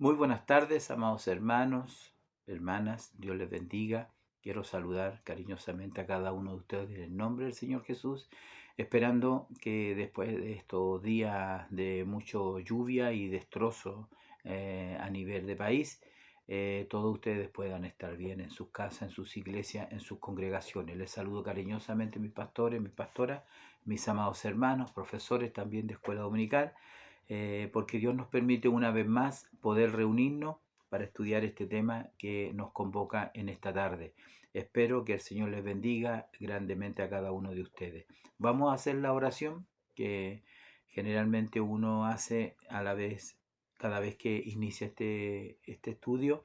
Muy buenas tardes, amados hermanos, hermanas, Dios les bendiga. Quiero saludar cariñosamente a cada uno de ustedes en el nombre del Señor Jesús, esperando que después de estos días de mucho lluvia y destrozo a nivel de país, todos ustedes puedan estar bien en sus casas, en sus iglesias, en sus congregaciones. Les saludo cariñosamente mis pastores, mis pastoras, mis amados hermanos, profesores también de escuela dominical, porque Dios nos permite una vez más poder reunirnos para estudiar este tema que nos convoca en esta tarde. Espero que el Señor les bendiga grandemente a cada uno de ustedes. Vamos a hacer la oración que generalmente uno hace a la vez, cada vez que inicia este estudio,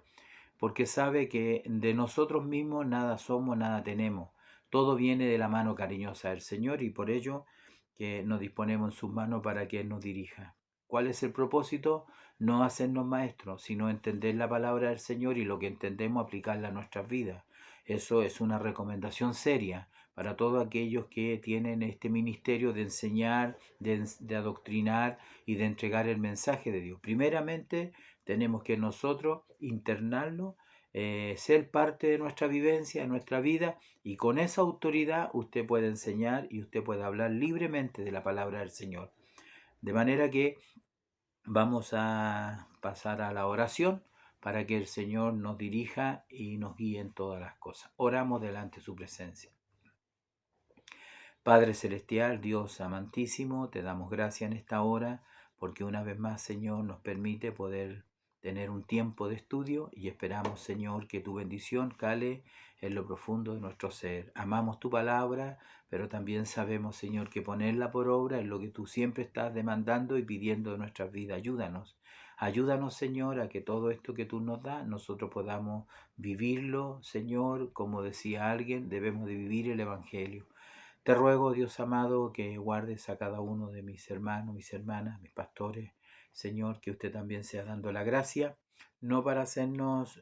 porque sabe que de nosotros mismos nada somos, nada tenemos. Todo viene de la mano cariñosa del Señor y por ello que nos disponemos en sus manos para que Él nos dirija. ¿Cuál es el propósito? No hacernos maestros, sino entender la palabra del Señor y lo que entendemos aplicarla a nuestras vidas. Eso es una recomendación seria para todos aquellos que tienen este ministerio de enseñar, de adoctrinar y de entregar el mensaje de Dios. Primeramente, tenemos que nosotros internarlo, ser parte de nuestra vivencia, de nuestra vida, y con esa autoridad usted puede enseñar y usted puede hablar libremente de la palabra del Señor. De manera que vamos a pasar a la oración para que el Señor nos dirija y nos guíe en todas las cosas. Oramos delante de su presencia. Padre Celestial, Dios amantísimo, te damos gracias en esta hora porque una vez más, Señor, nos permite poder tener un tiempo de estudio y esperamos, Señor, que tu bendición cale en lo profundo de nuestro ser. Amamos tu palabra, pero también sabemos, Señor, que ponerla por obra es lo que tú siempre estás demandando y pidiendo de nuestras vidas. Ayúdanos. Ayúdanos, Señor, a que todo esto que tú nos das, nosotros podamos vivirlo, Señor. Como decía alguien, debemos de vivir el Evangelio. Te ruego, Dios amado, que guardes a cada uno de mis hermanos, mis hermanas, mis pastores. Señor, que usted también sea dando la gracia, no para hacernos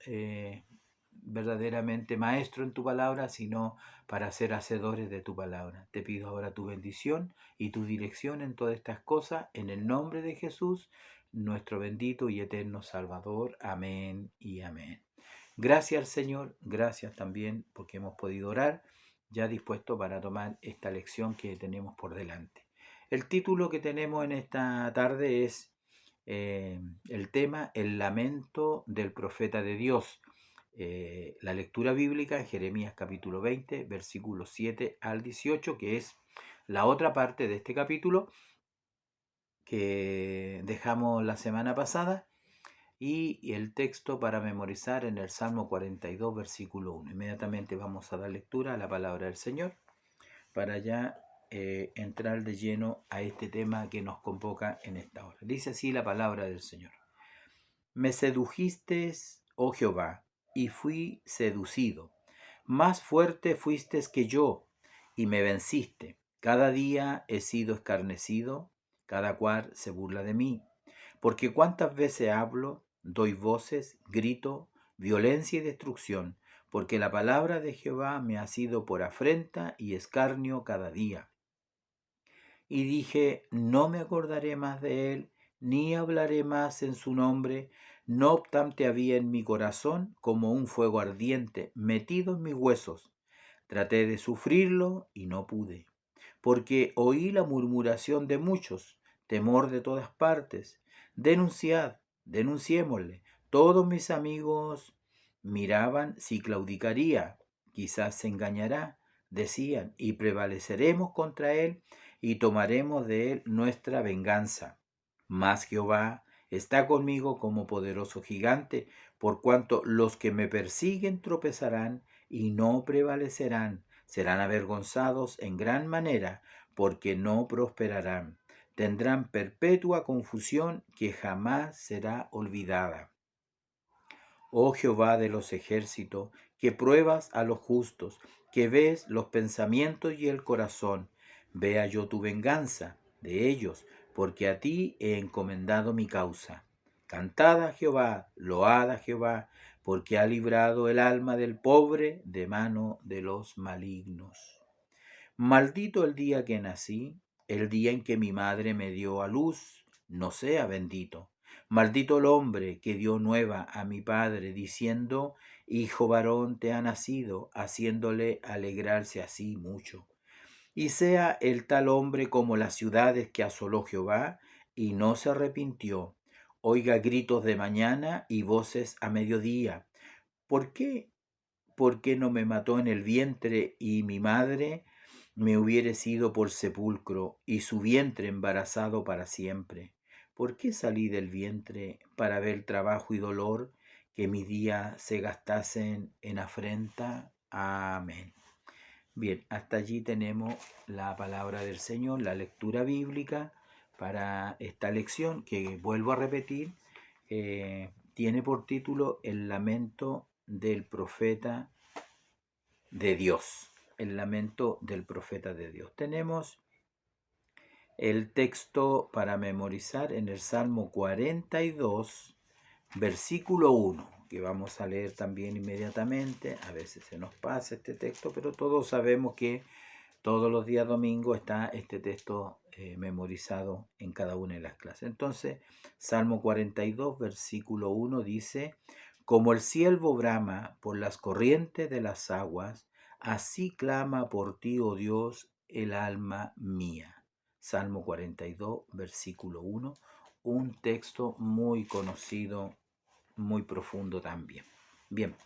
verdaderamente maestro en tu palabra, sino para ser hacedores de tu palabra. Te pido ahora tu bendición y tu dirección en todas estas cosas, en el nombre de Jesús, nuestro bendito y eterno Salvador. Amén y amén. Gracias al Señor, gracias también porque hemos podido orar, ya dispuesto para tomar esta lección que tenemos por delante. El título que tenemos en esta tarde es el tema El lamento del profeta de Dios. La lectura bíblica en Jeremías capítulo 20, versículos 7 al 18, que es la otra parte de este capítulo que dejamos la semana pasada, y el texto para memorizar en el Salmo 42, versículo 1. Inmediatamente vamos a dar lectura a la palabra del Señor para ya entrar de lleno a este tema que nos convoca en esta hora. Dice así la palabra del Señor. Me sedujiste, oh Jehová, y fui seducido. Más fuerte fuiste que yo, y me venciste. Cada día he sido escarnecido, cada cual se burla de mí. Porque cuántas veces hablo, doy voces, grito, violencia y destrucción, porque la palabra de Jehová me ha sido por afrenta y escarnio cada día. Y dije, no me acordaré más de él, ni hablaré más en su nombre. No obstante había en mi corazón como un fuego ardiente metido en mis huesos. Traté de sufrirlo y no pude, porque oí la murmuración de muchos, temor de todas partes. Denunciad, denunciémosle. Todos mis amigos miraban si claudicaría, quizás se engañará, decían, y prevaleceremos contra él y tomaremos de él nuestra venganza. Mas Jehová está conmigo como poderoso gigante, por cuanto los que me persiguen tropezarán y no prevalecerán, serán avergonzados en gran manera, porque no prosperarán. Tendrán perpetua confusión que jamás será olvidada. Oh Jehová de los ejércitos, que pruebas a los justos, que ves los pensamientos y el corazón, vea yo tu venganza de ellos, porque a ti he encomendado mi causa. Cantad a Jehová, load a Jehová, porque ha librado el alma del pobre de mano de los malignos. Maldito el día que nací, el día en que mi madre me dio a luz, no sea bendito. Maldito el hombre que dio nueva a mi padre, diciendo, hijo varón te ha nacido, haciéndole alegrarse así mucho. Y sea el tal hombre como las ciudades que asoló Jehová, y no se arrepintió. Oiga gritos de mañana y voces a mediodía. ¿Por qué? ¿Por qué no me mató en el vientre y mi madre me hubiere sido por sepulcro y su vientre embarazado para siempre? ¿Por qué salí del vientre para ver trabajo y dolor, que mis días se gastasen en afrenta? Amén. Bien, hasta allí tenemos la palabra del Señor, la lectura bíblica para esta lección que, vuelvo a repetir, tiene por título El lamento del profeta de Dios. El lamento del profeta de Dios. Tenemos el texto para memorizar en el Salmo 42, versículo 1, que vamos a leer también inmediatamente. A veces se nos pasa este texto, pero todos sabemos que todos los días domingos está este texto memorizado en cada una de las clases. Entonces, Salmo 42, versículo 1 dice, como el ciervo brama por las corrientes de las aguas, así clama por ti, oh Dios, el alma mía. Salmo 42, versículo 1, un texto muy conocido, muy profundo también. Bien.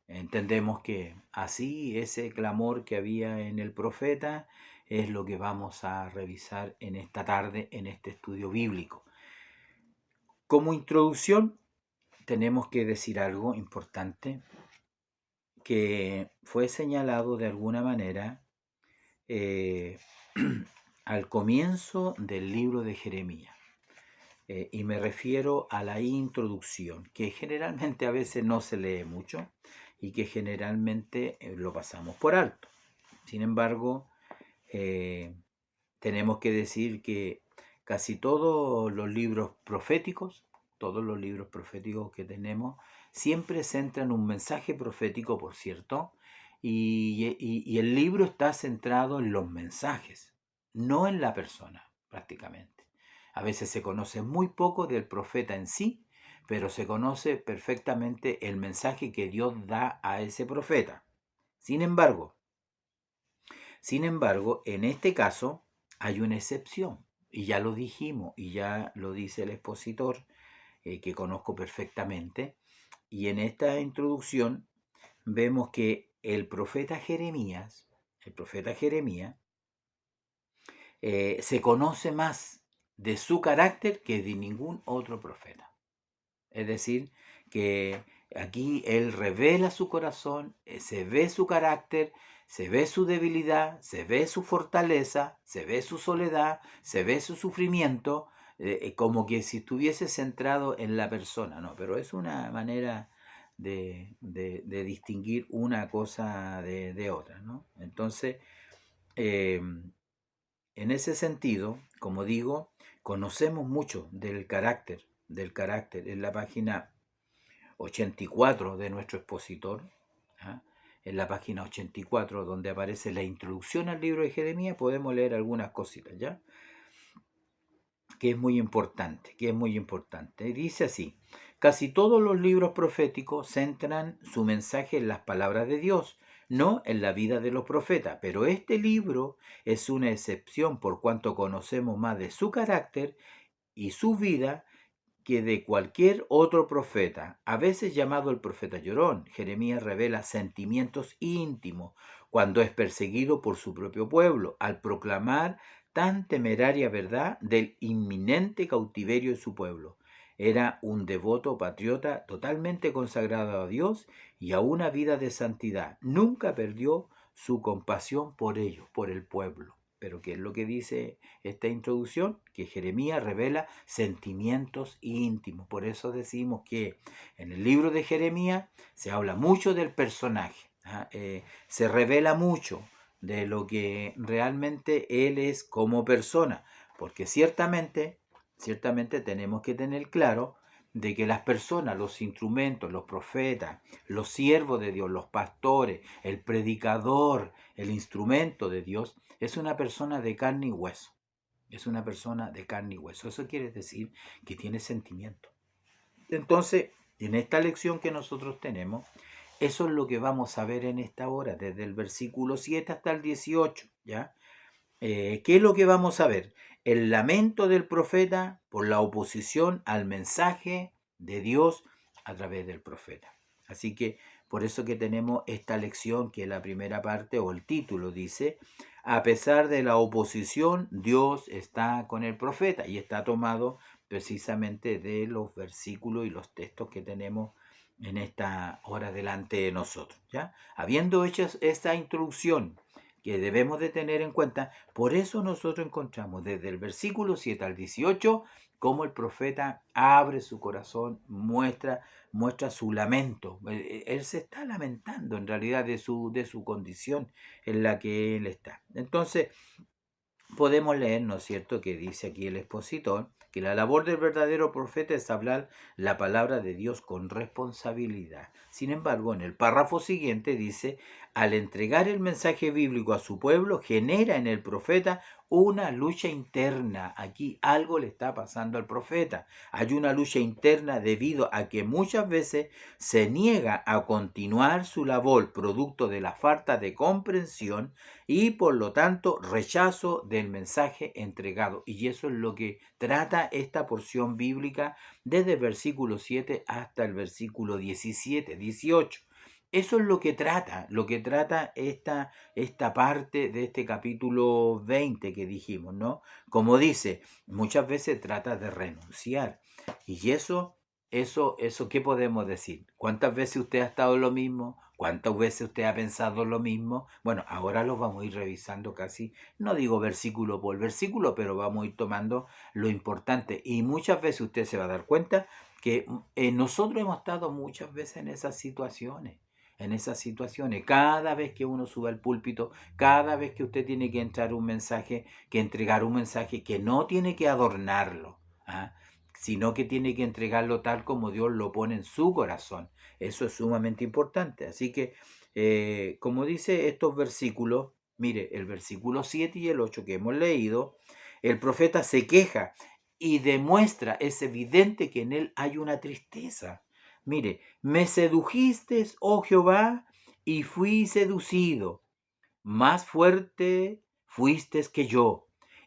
Entendemos que así ese clamor que había en el profeta es lo que vamos a revisar en esta tarde en este estudio bíblico. Como introducción tenemos que decir algo importante que fue señalado de alguna manera al comienzo del libro de Jeremías. Y me refiero a la introducción, que generalmente a veces no se lee mucho y que generalmente lo pasamos por alto. Sin embargo, tenemos que decir que casi todos los libros proféticos que tenemos, siempre centran un mensaje profético, por cierto, y el libro está centrado en los mensajes, no en la persona, prácticamente. A veces se conoce muy poco del profeta en sí, pero se conoce perfectamente el mensaje que Dios da a ese profeta. Sin embargo, en este caso hay una excepción, y ya lo dijimos, y ya lo dice el expositor, que conozco perfectamente, y en esta introducción vemos que el profeta Jeremías, se conoce más de su carácter que de ningún otro profeta. Es decir, que aquí él revela su corazón, se ve su carácter, se ve su debilidad, se ve su fortaleza, se ve su soledad, se ve su sufrimiento, como que si estuviese centrado en la persona, ¿no? Pero es una manera de distinguir una cosa de otra, ¿no? Entonces, en ese sentido, como digo, conocemos mucho del carácter, en la página 84 de nuestro expositor, ¿ah? En la página 84, donde aparece la introducción al libro de Jeremías, podemos leer algunas cositas, ¿ya? Que es muy importante. Dice así, casi todos los libros proféticos centran su mensaje en las palabras de Dios, no en la vida de los profetas, pero este libro es una excepción por cuanto conocemos más de su carácter y su vida que de cualquier otro profeta, a veces llamado el profeta llorón. Jeremías revela sentimientos íntimos cuando es perseguido por su propio pueblo, al proclamar tan temeraria verdad del inminente cautiverio de su pueblo. Era un devoto patriota totalmente consagrado a Dios y a una vida de santidad. Nunca perdió su compasión por ellos, por el pueblo. Pero ¿qué es lo que dice esta introducción? Que Jeremías revela sentimientos íntimos. Por eso decimos que en el libro de Jeremías se habla mucho del personaje, se revela mucho de lo que realmente él es como persona, porque ciertamente tenemos que tener claro de que las personas, los instrumentos, los profetas, los siervos de Dios, los pastores, el predicador, el instrumento de Dios, es una persona de carne y hueso. Eso quiere decir que tiene sentimiento. Entonces, en esta lección que nosotros tenemos, eso es lo que vamos a ver en esta hora, desde el versículo 7 hasta el 18, ¿ya? ¿Qué es lo que vamos a ver? El lamento del profeta por la oposición al mensaje de Dios a través del profeta. Así que por eso que tenemos esta lección, que es la primera parte, o el título dice, a pesar de la oposición, Dios está con el profeta, y está tomado precisamente de los versículos y los textos que tenemos en esta hora delante de nosotros, ¿ya? Habiendo hecho esta introducción que debemos de tener en cuenta, por eso nosotros encontramos desde el versículo 7 al 18 cómo el profeta abre su corazón, muestra su lamento. Él se está lamentando en realidad de su condición en la que él está. Entonces, podemos leer, ¿no es cierto?, que dice aquí el expositor, que la labor del verdadero profeta es hablar la palabra de Dios con responsabilidad. Sin embargo, en el párrafo siguiente dice, al entregar el mensaje bíblico a su pueblo, genera en el profeta una lucha interna. Aquí algo le está pasando al profeta. Hay una lucha interna debido a que muchas veces se niega a continuar su labor producto de la falta de comprensión y por lo tanto rechazo del mensaje entregado. Y eso es lo que trata esta porción bíblica desde el versículo 7 hasta el versículo 17, 18. Eso es lo que trata esta parte de este capítulo 20 que dijimos, ¿no? Como dice, muchas veces trata de renunciar. Y eso, ¿qué podemos decir? ¿Cuántas veces usted ha estado en lo mismo? ¿Cuántas veces usted ha pensado lo mismo? Bueno, ahora los vamos a ir revisando casi, no digo versículo por versículo, pero vamos a ir tomando lo importante. Y muchas veces usted se va a dar cuenta que nosotros hemos estado muchas veces en esas situaciones. Cada vez que uno sube al púlpito, cada vez que usted tiene que entrar un mensaje, que entregar un mensaje, que no tiene que adornarlo, ¿ah?, sino que tiene que entregarlo tal como Dios lo pone en su corazón. Eso es sumamente importante. Así que, como dice estos versículos, mire, el versículo 7 y el 8 que hemos leído, el profeta se queja y demuestra, es evidente que en él hay una tristeza. Mire, me sedujiste, oh Jehová, y fui seducido. Más fuerte fuiste que yo,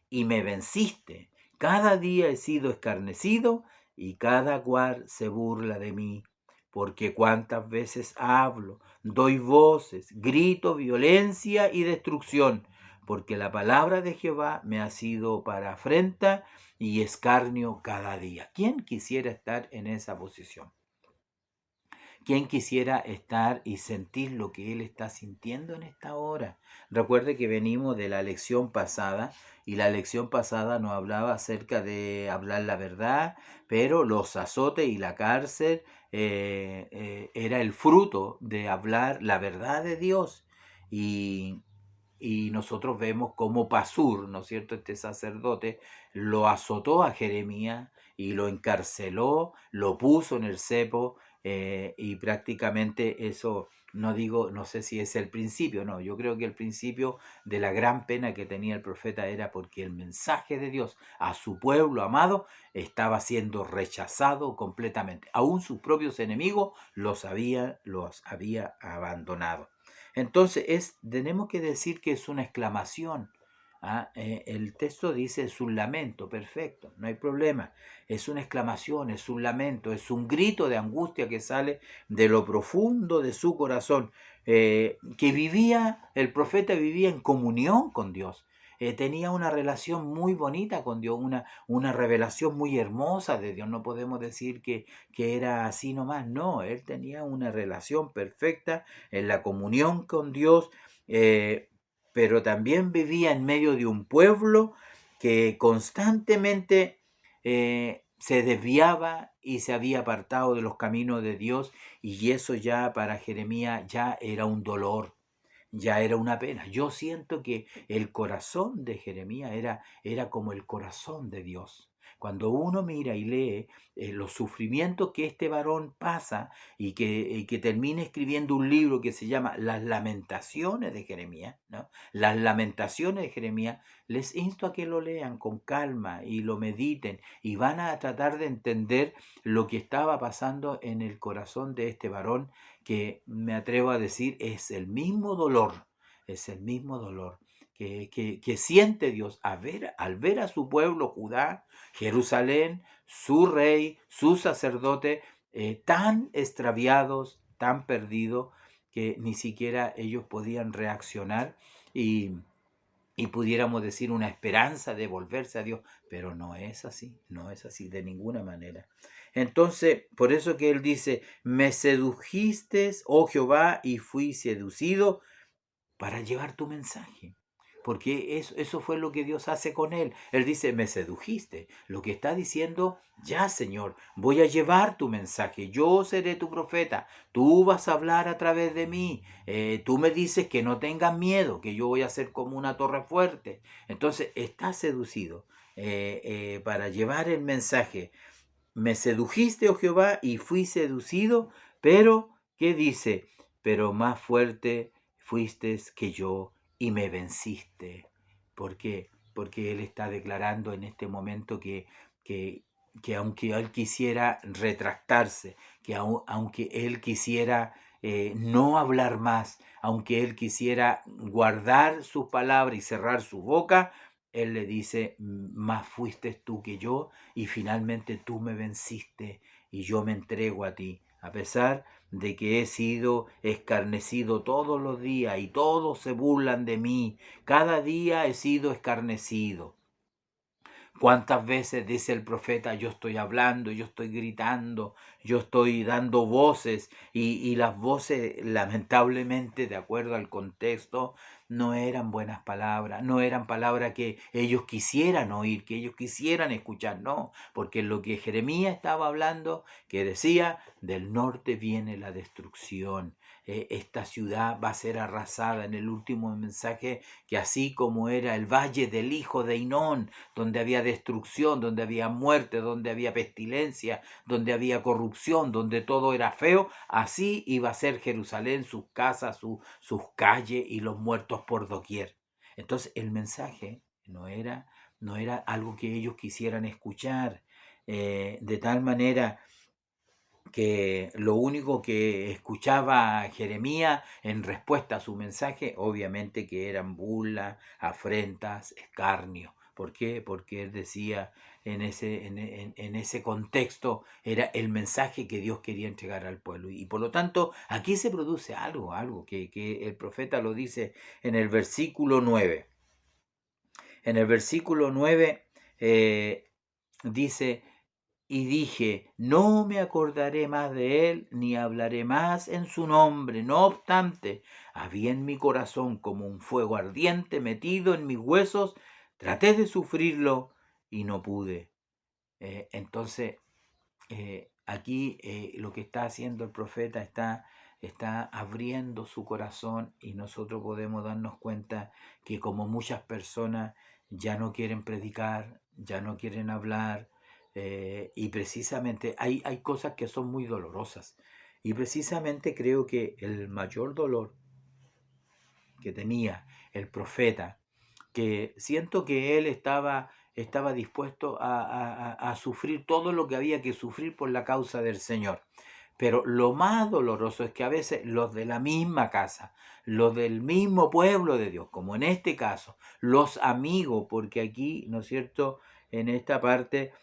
y me venciste. Cada día he sido escarnecido, y cada cual se burla de mí. Porque cuántas veces hablo, doy voces, grito violencia y destrucción, porque la palabra de Jehová me ha sido para afrenta y escarnio cada día. ¿Quién quisiera estar en esa posición? ¿Quién quisiera estar y sentir lo que él está sintiendo en esta hora? Recuerde que venimos de la lección pasada, y la lección pasada nos hablaba acerca de hablar la verdad, pero los azotes y la cárcel era el fruto de hablar la verdad de Dios. Y, y nosotros vemos cómo Pasur, ¿no es cierto?, este sacerdote, lo azotó a Jeremías y lo encarceló, lo puso en el cepo, y prácticamente eso, no digo, no sé si es el principio, no, yo creo que el principio de la gran pena que tenía el profeta era porque el mensaje de Dios a su pueblo amado estaba siendo rechazado completamente. Aún sus propios enemigos los había abandonado. Entonces, tenemos que decir que es una exclamación. El texto dice es un lamento, perfecto, no hay problema. Es una exclamación, es un lamento, es un grito de angustia que sale de lo profundo de su corazón, el profeta vivía en comunión con Dios. Tenía una relación muy bonita con Dios, una revelación muy hermosa de Dios. No podemos decir que era así nomás, no, él tenía una relación perfecta en la comunión con Dios, pero también vivía en medio de un pueblo que constantemente se desviaba y se había apartado de los caminos de Dios, y eso ya para Jeremías ya era un dolor, ya era una pena. Yo siento que el corazón de Jeremías era como el corazón de Dios. Cuando uno mira y lee los sufrimientos que este varón pasa y que termina escribiendo un libro que se llama Las Lamentaciones de Jeremías, ¿no? Las Lamentaciones de Jeremías, les insto a que lo lean con calma y lo mediten y van a tratar de entender lo que estaba pasando en el corazón de este varón, que me atrevo a decir es el mismo dolor que siente Dios al ver a su pueblo Judá, Jerusalén, su rey, su sacerdote, tan extraviados, tan perdidos, que ni siquiera ellos podían reaccionar y, y pudiéramos decir una esperanza de volverse a Dios, pero no es así, no es así de ninguna manera. Entonces, por eso que él dice, me sedujiste, oh Jehová, y fui seducido para llevar tu mensaje. Porque eso fue lo que Dios hace con él. Él dice, me sedujiste. Lo que está diciendo, ya Señor, voy a llevar tu mensaje. Yo seré tu profeta. Tú vas a hablar a través de mí. Tú me dices que no tengas miedo, que yo voy a ser como una torre fuerte. Entonces, está seducido para llevar el mensaje. Me sedujiste, oh Jehová, y fui seducido, pero, ¿qué dice? Pero más fuerte fuiste que yo y me venciste. ¿Por qué? Porque él está declarando en este momento que, que aunque él quisiera retractarse, que aunque él quisiera no hablar más, aunque él quisiera guardar sus palabras y cerrar su boca, él le dice, más fuiste tú que yo y finalmente tú me venciste y yo me entrego a ti. A pesar de que he sido escarnecido todos los días y todos se burlan de mí, cada día he sido escarnecido. ¿Cuántas veces dice el profeta, yo estoy hablando, yo estoy gritando, yo estoy dando voces y las voces lamentablemente, de acuerdo al contexto, no eran buenas palabras, no eran palabras que ellos quisieran oír, que ellos quisieran escuchar, no, porque lo que Jeremías estaba hablando, que decía, del norte viene la destrucción, esta ciudad va a ser arrasada en el último mensaje, que así como era el valle del hijo de Hinón, donde había destrucción, donde había muerte, donde había pestilencia, donde había corrupción, donde todo era feo, así iba a ser Jerusalén, sus casas, sus calles y los muertos por doquier. Entonces el mensaje no era algo que ellos quisieran escuchar, de tal manera que lo único que escuchaba Jeremías en respuesta a su mensaje, obviamente que eran burlas, afrentas, escarnio. ¿Por qué? Porque él decía en ese contexto era el mensaje que Dios quería entregar al pueblo. Y por lo tanto, aquí se produce algo que el profeta lo dice en el versículo 9. En el versículo 9 dice, y dije, no me acordaré más de él, ni hablaré más en su nombre. No obstante, había en mi corazón como un fuego ardiente metido en mis huesos. Traté de sufrirlo y no pude. Entonces, aquí lo que está haciendo el profeta está abriendo su corazón y nosotros podemos darnos cuenta que como muchas personas ya no quieren predicar, ya no quieren hablar, y precisamente hay cosas que son muy dolorosas. Y precisamente creo que el mayor dolor que tenía el profeta, que siento que él estaba dispuesto a sufrir todo lo que había que sufrir por la causa del Señor. Pero lo más doloroso es que a veces los de la misma casa, los del mismo pueblo de Dios, como en este caso, los amigos, porque aquí, ¿no es cierto?, en esta parte,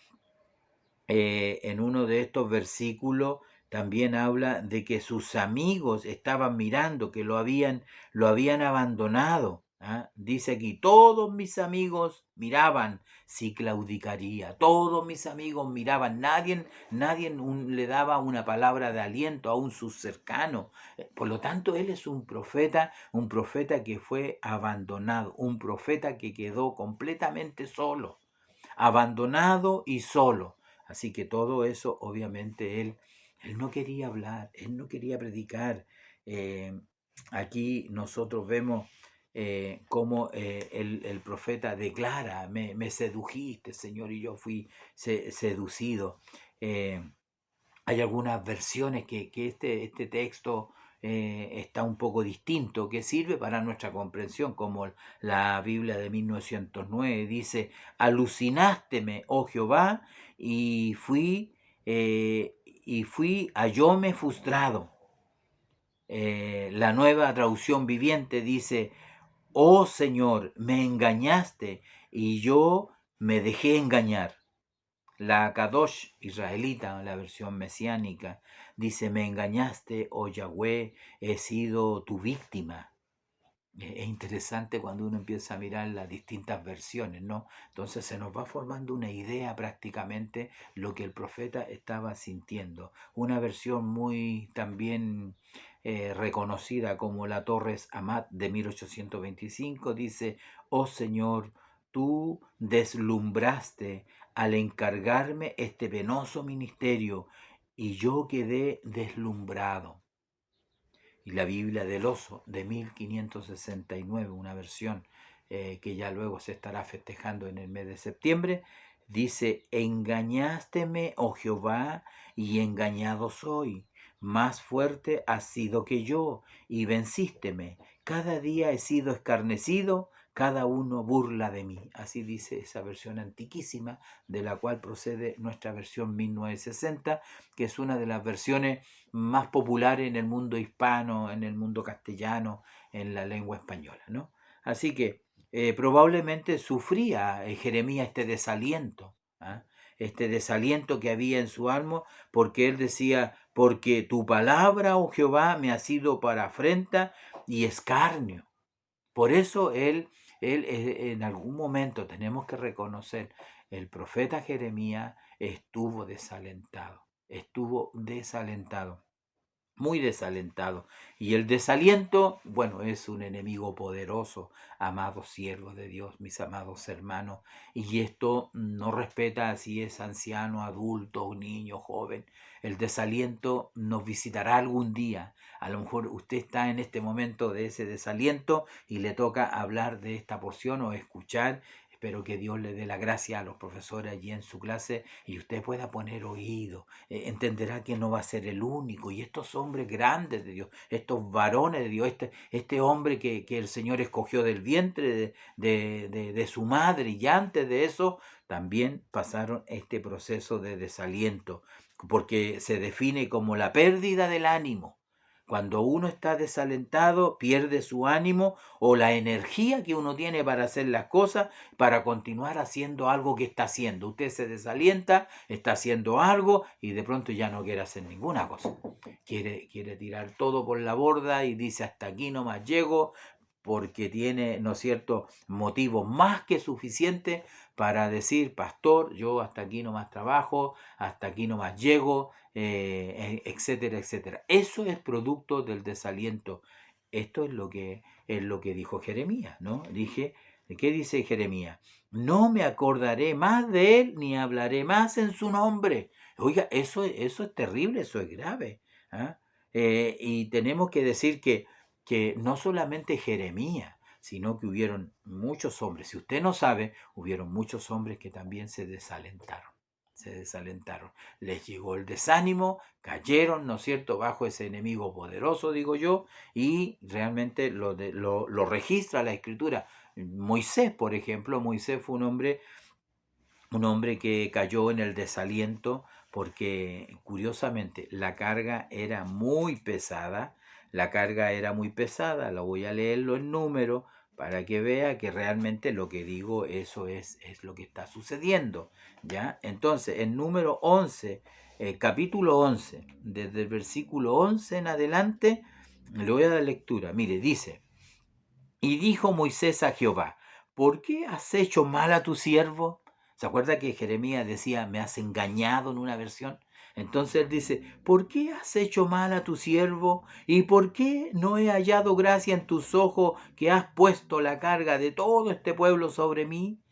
en uno de estos versículos, también habla de que sus amigos estaban mirando, que lo habían abandonado. ¿Ah? Dice aquí, todos mis amigos miraban si claudicaría, todos mis amigos miraban, nadie le daba una palabra de aliento, aún sus cercanos. Por lo tanto, él es un profeta que fue abandonado, un profeta que quedó completamente solo, abandonado y solo. Así que todo eso, obviamente, él no quería hablar, él no quería predicar. Aquí nosotros vemos como el profeta declara, me sedujiste, Señor, y yo fui seducido. Eh, Hay algunas versiones que este texto está un poco distinto, que sirve para nuestra comprensión, como la Biblia de 1909 dice, alucinásteme, oh Jehová, y fui hallóme frustrado. La Nueva Traducción Viviente dice, oh Señor, me engañaste y yo me dejé engañar. La Kadosh israelita, la versión mesiánica, dice, me engañaste, oh Yahweh, he sido tu víctima. Es interesante cuando uno empieza a mirar las distintas versiones, ¿no? Entonces se nos va formando una idea prácticamente lo que el profeta estaba sintiendo. Una versión muy también reconocida como la Torres Amat de 1825 dice, oh Señor, tú deslumbraste al encargarme este penoso ministerio y yo quedé deslumbrado. Y la Biblia del Oso de 1569, una versión que ya luego se estará festejando en el mes de septiembre, dice, engañásteme, oh Jehová, y engañado soy. Más fuerte has sido que yo, y vencísteme. Cada día he sido escarnecido, cada uno burla de mí. Así dice esa versión antiquísima, de la cual procede nuestra versión 1960, que es una de las versiones más populares en el mundo hispano, en el mundo castellano, en la lengua española, ¿no? Así que probablemente sufría Jeremías este desaliento, ¿ah? Este desaliento que había en su alma, porque él decía, porque tu palabra, oh Jehová, me ha sido para afrenta y escarnio. Por eso él en algún momento tenemos que reconocer, el profeta Jeremías estuvo desalentado, muy desalentado. Y el desaliento, bueno, es un enemigo poderoso, amados siervos de Dios, mis amados hermanos. Y esto no respeta si es anciano, adulto, niño, joven. El desaliento nos visitará algún día. A lo mejor usted está en este momento de ese desaliento y le toca hablar de esta porción o escuchar. Espero que Dios le dé la gracia a los profesores allí en su clase y usted pueda poner oído. Entenderá que no va a ser el único. Y estos hombres grandes de Dios, estos varones de Dios, este hombre que el Señor escogió del vientre de su madre y antes de eso, también pasaron este proceso de desaliento, porque se define como la pérdida del ánimo. Cuando uno está desalentado, pierde su ánimo o la energía que uno tiene para hacer las cosas, para continuar haciendo algo que está haciendo. Usted se desalienta, está haciendo algo y de pronto ya no quiere hacer ninguna cosa. Quiere tirar todo por la borda y dice hasta aquí nomás llego, porque tiene, ¿no es cierto?, motivos más que suficientes para decir, pastor, yo hasta aquí nomás trabajo, hasta aquí nomás llego, etcétera, etcétera. Eso es producto del desaliento. Esto es lo que dijo Jeremías, ¿no? ¿Qué dice Jeremías? No me acordaré más de él ni hablaré más en su nombre. Oiga, eso es terrible, eso es grave. ¿Ah? Y tenemos que decir que no solamente Jeremías, sino que hubieron muchos hombres. Si usted no sabe, hubieron muchos hombres que también se desalentaron. Se desalentaron. Les llegó el desánimo, cayeron, ¿no es cierto?, bajo ese enemigo poderoso, digo yo, y realmente lo registra la Escritura. Moisés, por ejemplo, Moisés fue un hombre que cayó en el desaliento porque curiosamente la carga era muy pesada, la voy a leerlo en número para que vea que realmente lo que digo, eso es lo que está sucediendo, ¿ya? Entonces, en número 11, capítulo 11, desde el versículo 11 en adelante, le voy a dar lectura. Mire, dice, y dijo Moisés a Jehová, ¿por qué has hecho mal a tu siervo? ¿Se acuerda que Jeremías decía, me has engañado en una versión? Entonces él dice, ¿por qué has hecho mal a tu siervo? ¿Y por qué no he hallado gracia en tus ojos que has puesto la carga de todo este pueblo sobre mí?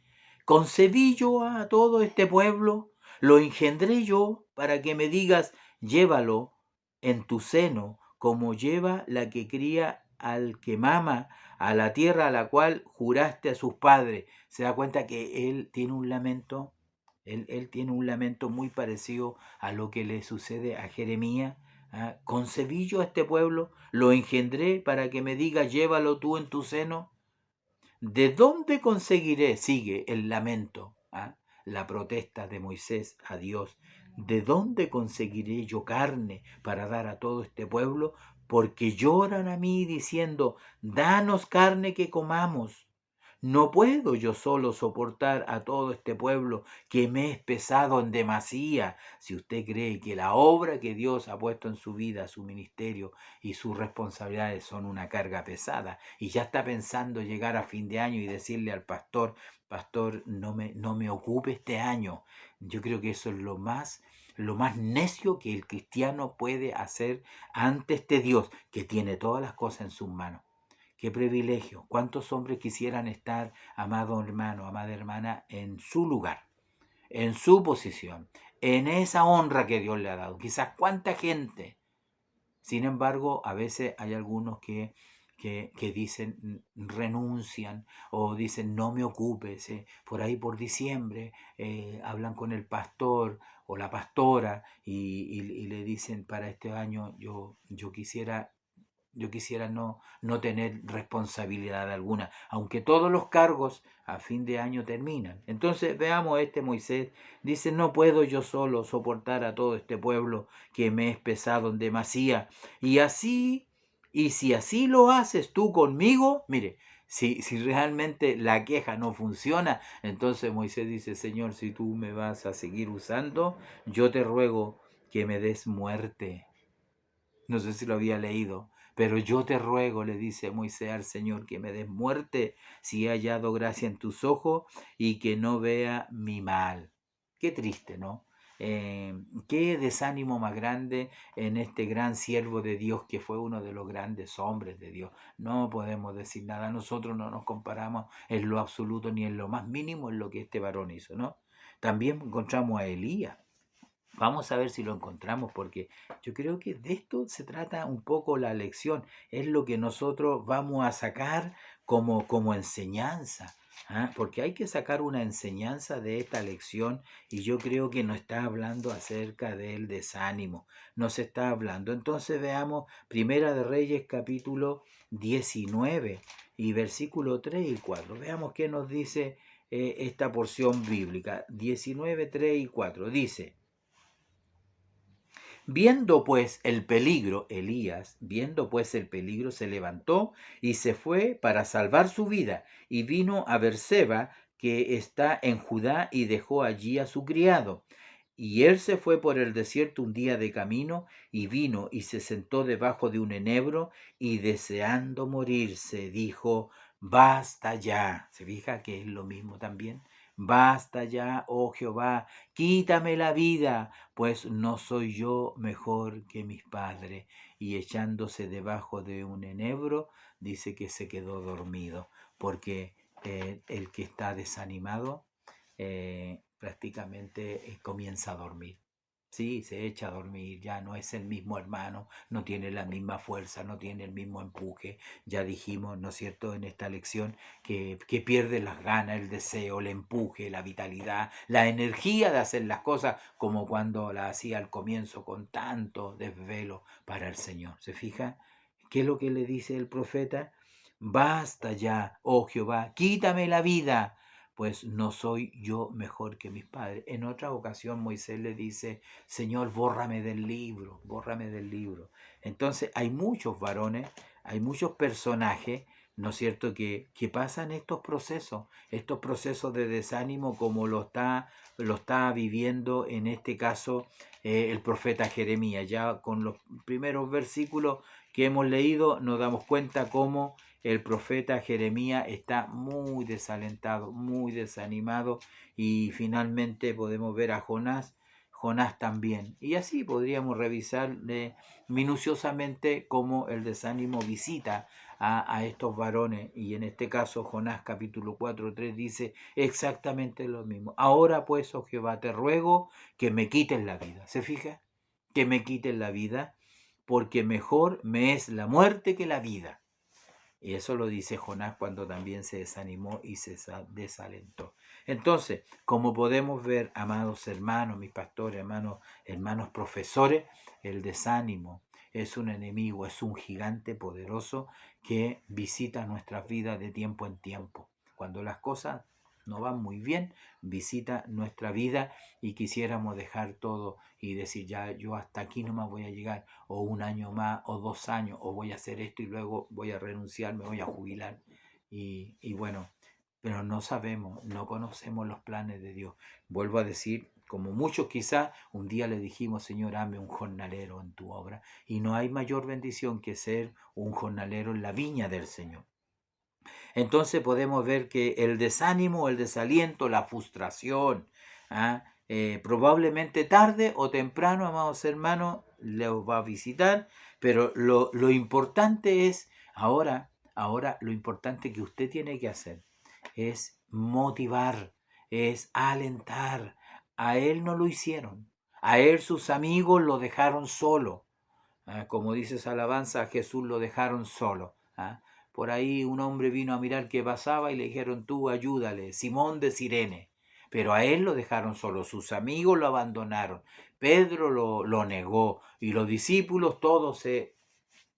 ¿Concebí yo a todo este pueblo? ¿Lo engendré yo para que me digas, llévalo en tu seno, como lleva la que cría al que mama, a la tierra a la cual juraste a sus padres. Se da cuenta que él tiene un lamento, él tiene un lamento muy parecido a lo que le sucede a Jeremías. Concebí yo a este pueblo, lo engendré para que me diga, llévalo tú en tu seno. ¿De dónde conseguiré? Sigue el lamento, la protesta de Moisés a Dios. ¿De dónde conseguiré yo carne para dar a todo este pueblo? Porque lloran a mí diciendo, danos carne que comamos. No puedo yo solo soportar a todo este pueblo que me es pesado en demasía. Si usted cree que la obra que Dios ha puesto en su vida, su ministerio y sus responsabilidades son una carga pesada y ya está pensando llegar a fin de año y decirle al pastor, pastor, no me ocupe este año. Yo creo que eso es lo más necio que el cristiano puede hacer ante este Dios que tiene todas las cosas en sus manos. Qué privilegio. ¿Cuántos hombres quisieran estar, amado hermano, amada hermana, en su lugar, en su posición, en esa honra que Dios le ha dado? Quizás cuánta gente. Sin embargo, a veces hay algunos que dicen, renuncian o dicen, no me ocupes. Por ahí por diciembre hablan con el pastor o la pastora y le dicen, para este año yo quisiera no tener responsabilidad alguna, aunque todos los cargos a fin de año terminan. Entonces veamos, Moisés dice, no puedo yo solo soportar a todo este pueblo que me es pesado en demasía. Y si así lo haces tú conmigo, mire, si realmente la queja no funciona, entonces Moisés dice, Señor, si tú me vas a seguir usando, yo te ruego que me des muerte. No sé si lo había leído. Pero yo te ruego, le dice Moisés al Señor, que me des muerte si he hallado gracia en tus ojos y que no vea mi mal. Qué triste, ¿no? Qué desánimo más grande en este gran siervo de Dios que fue uno de los grandes hombres de Dios. No podemos decir nada, nosotros no nos comparamos en lo absoluto ni en lo más mínimo en lo que este varón hizo, ¿no? También encontramos a Elías. Vamos a ver si lo encontramos, porque yo creo que de esto se trata un poco la lección. Es lo que nosotros vamos a sacar como enseñanza. Porque hay que sacar una enseñanza de esta lección y yo creo que no está hablando acerca del desánimo, nos está hablando. Entonces veamos Primera de Reyes capítulo 19 y versículo 3 y 4. Veamos qué nos dice esta porción bíblica. 19, 3 y 4. Dice, viendo pues el peligro, Elías, viendo pues el peligro, se levantó y se fue para salvar su vida, y vino a Berseba, que está en Judá, y dejó allí a su criado. Y él se fue por el desierto un día de camino, y vino y se sentó debajo de un enebro, y deseando morirse, dijo, basta ya. ¿Se fija que es lo mismo también? Basta ya, oh Jehová, quítame la vida, pues no soy yo mejor que mis padres. Y echándose debajo de un enebro, dice que se quedó dormido, porque el que está desanimado prácticamente comienza a dormir. Sí, se echa a dormir, ya no es el mismo hermano, no tiene la misma fuerza, no tiene el mismo empuje. Ya dijimos, ¿no es cierto?, en esta lección que pierde las ganas, el deseo, el empuje, la vitalidad, la energía de hacer las cosas como cuando la hacía al comienzo con tanto desvelo para el Señor. ¿Se fija? ¿Qué es lo que le dice el profeta? Basta ya, oh Jehová, quítame la vida, pues no soy yo mejor que mis padres. En otra ocasión Moisés le dice, Señor, bórrame del libro, bórrame del libro. Entonces hay muchos varones, hay muchos personajes, ¿no es cierto?, que pasan estos procesos de desánimo como lo está viviendo en este caso el profeta Jeremías. Ya con los primeros versículos que hemos leído nos damos cuenta cómo el profeta Jeremías está muy desalentado, muy desanimado, y finalmente podemos ver a Jonás también. Y así podríamos revisar minuciosamente cómo el desánimo visita a estos varones, y en este caso Jonás capítulo 4:3 dice exactamente lo mismo. Ahora pues, oh Jehová, te ruego que me quites la vida. ¿Se fija? Que me quiten la vida, porque mejor me es la muerte que la vida. Y eso lo dice Jonás cuando también se desanimó y se desalentó. Entonces, como podemos ver, amados hermanos, mis pastores, hermanos profesores, el desánimo es un enemigo, es un gigante poderoso que visita nuestras vidas de tiempo en tiempo. Cuando las cosas no van muy bien, visita nuestra vida y quisiéramos dejar todo y decir, ya yo hasta aquí no más voy a llegar, o un año más, o 2 años, o voy a hacer esto y luego voy a renunciar, me voy a jubilar. Y bueno, pero no sabemos, no conocemos los planes de Dios. Vuelvo a decir, como muchos quizás, un día le dijimos, Señor, hazme un jornalero en tu obra. Y no hay mayor bendición que ser un jornalero en la viña del Señor. Entonces podemos ver que el desánimo, el desaliento, la frustración, probablemente tarde o temprano, amados hermanos, les va a visitar, pero lo importante es, ahora lo importante que usted tiene que hacer es motivar, es alentar. A él no lo hicieron, a él sus amigos lo dejaron solo. Como dice esa alabanza, a Jesús lo dejaron solo. Por ahí un hombre vino a mirar qué pasaba y le dijeron, tú ayúdale, Simón de Cirene. Pero a él lo dejaron solo, sus amigos lo abandonaron, Pedro lo negó y los discípulos todos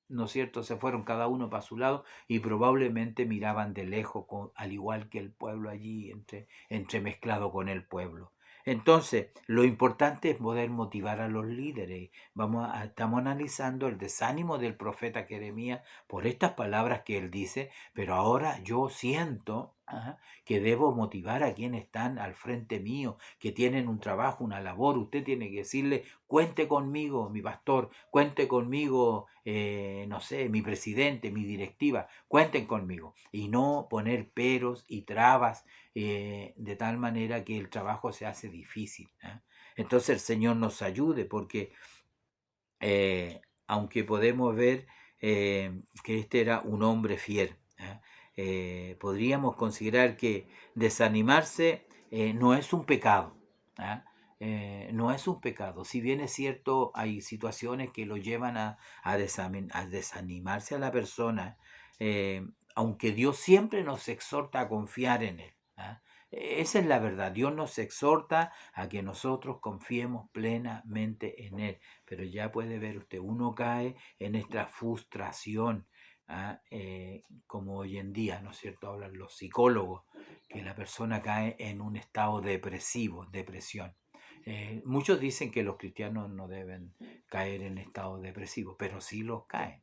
¿no es cierto?, se fueron cada uno para su lado y probablemente miraban de lejos, al igual que el pueblo allí, entremezclado con el pueblo. Entonces, lo importante es poder motivar a los líderes. Estamos analizando el desánimo del profeta Jeremías por estas palabras que él dice, pero ahora yo siento que debo motivar a quienes están al frente mío, que tienen un trabajo, una labor. Usted tiene que decirle, cuente conmigo, mi pastor, cuente conmigo, no sé, mi presidente, mi directiva, cuenten conmigo. Y no poner peros y trabas de tal manera que el trabajo se hace difícil. Entonces el Señor nos ayude porque aunque podemos ver que este era un hombre fiel, podríamos considerar que desanimarse no es un pecado. No es un pecado. Si bien es cierto, hay situaciones que lo llevan a desanimarse a la persona, aunque Dios siempre nos exhorta a confiar en Él. Esa es la verdad. Dios nos exhorta a que nosotros confiemos plenamente en Él. Pero ya puede ver usted, uno cae en esta frustración, como hoy en día, ¿no es cierto?, hablan los psicólogos, que la persona cae en un estado depresivo, depresión. Muchos dicen que los cristianos no deben caer en estado depresivo, pero sí los caen.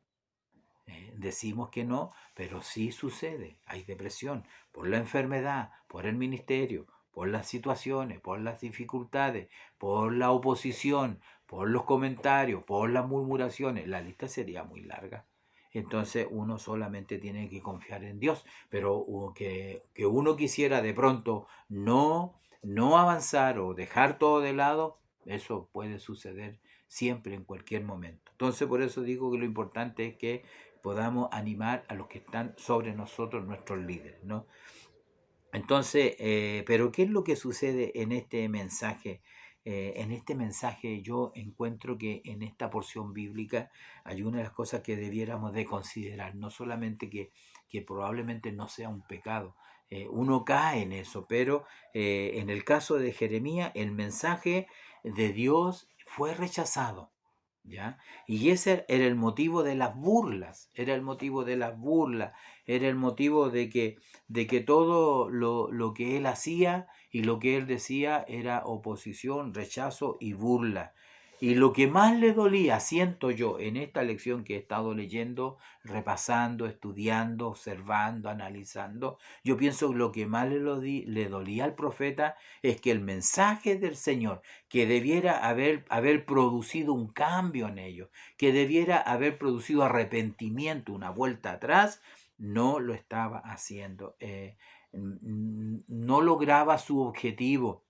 Decimos que no, pero sí sucede. Hay depresión por la enfermedad, por el ministerio, por las situaciones, por las dificultades, por la oposición, por los comentarios, por las murmuraciones. La lista sería muy larga. Entonces uno solamente tiene que confiar en Dios, pero que uno quisiera de pronto no avanzar o dejar todo de lado, eso puede suceder siempre, en cualquier momento. Entonces por eso digo que lo importante es que podamos animar a los que están sobre nosotros, nuestros líderes, ¿no? Entonces, pero ¿qué es lo que sucede en este mensaje? En este mensaje yo encuentro que en esta porción bíblica hay una de las cosas que debiéramos de considerar, no solamente que probablemente no sea un pecado, uno cae en eso, pero en el caso de Jeremías, el mensaje de Dios fue rechazado. ¿Ya? Y ese era el motivo de las burlas, era el motivo de las burlas, era el motivo de que todo lo que él hacía y lo que él decía era oposición, rechazo y burla. Y lo que más le dolía, siento yo, en esta lección que he estado leyendo, repasando, estudiando, observando, analizando, yo pienso que lo que más le dolía al profeta es que el mensaje del Señor, que debiera haber producido un cambio en ellos, que debiera haber producido arrepentimiento, una vuelta atrás, no lo estaba haciendo. No lograba su objetivo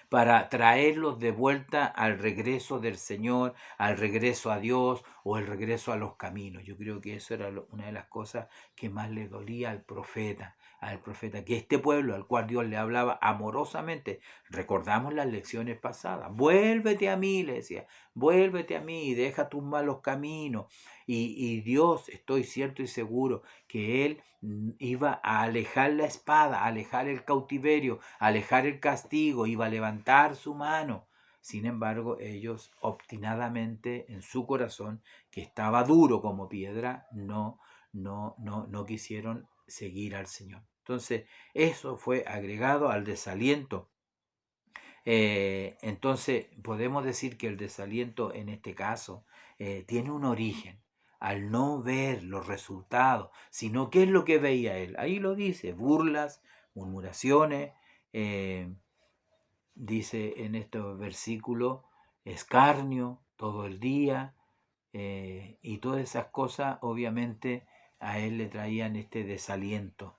para traerlos de vuelta al regreso del Señor, al regreso a Dios o el regreso a los caminos. Yo creo que eso era una de las cosas que más le dolía al profeta. al profeta, que este pueblo al cual Dios le hablaba amorosamente, recordamos las lecciones pasadas, vuélvete a mí, le decía, vuélvete a mí y deja tus malos caminos. Y Dios, estoy cierto y seguro que Él iba a alejar la espada, a alejar el cautiverio, a alejar el castigo, iba a levantar su mano. Sin embargo, ellos obstinadamente en su corazón, que estaba duro como piedra, no quisieron seguir al Señor. Entonces, eso fue agregado al desaliento. Entonces, podemos decir que el desaliento en este caso tiene un origen al no ver los resultados, sino qué es lo que veía él. Ahí lo dice, burlas, murmuraciones, dice en estos versículos, escarnio todo el día, y todas esas cosas obviamente a él le traían este desaliento.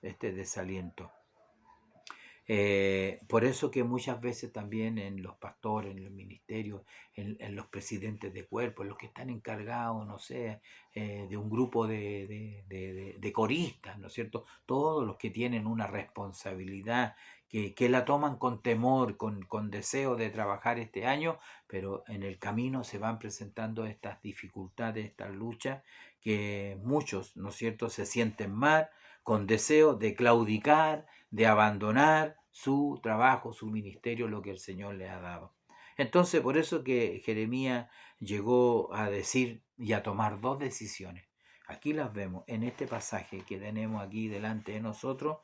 Por eso que muchas veces también en los pastores, en los ministerios, en los presidentes de cuerpo, en los que están encargados, no sé, de un grupo de coristas, ¿no es cierto? Todos los que tienen una responsabilidad, que la toman con temor, con deseo de trabajar este año, pero en el camino se van presentando estas dificultades, estas luchas, que muchos, ¿no es cierto?, se sienten mal, con deseo de claudicar, de abandonar su trabajo, su ministerio, lo que el Señor le ha dado. Entonces, por eso que Jeremías llegó a decir y a tomar dos decisiones. Aquí las vemos en este pasaje que tenemos aquí delante de nosotros.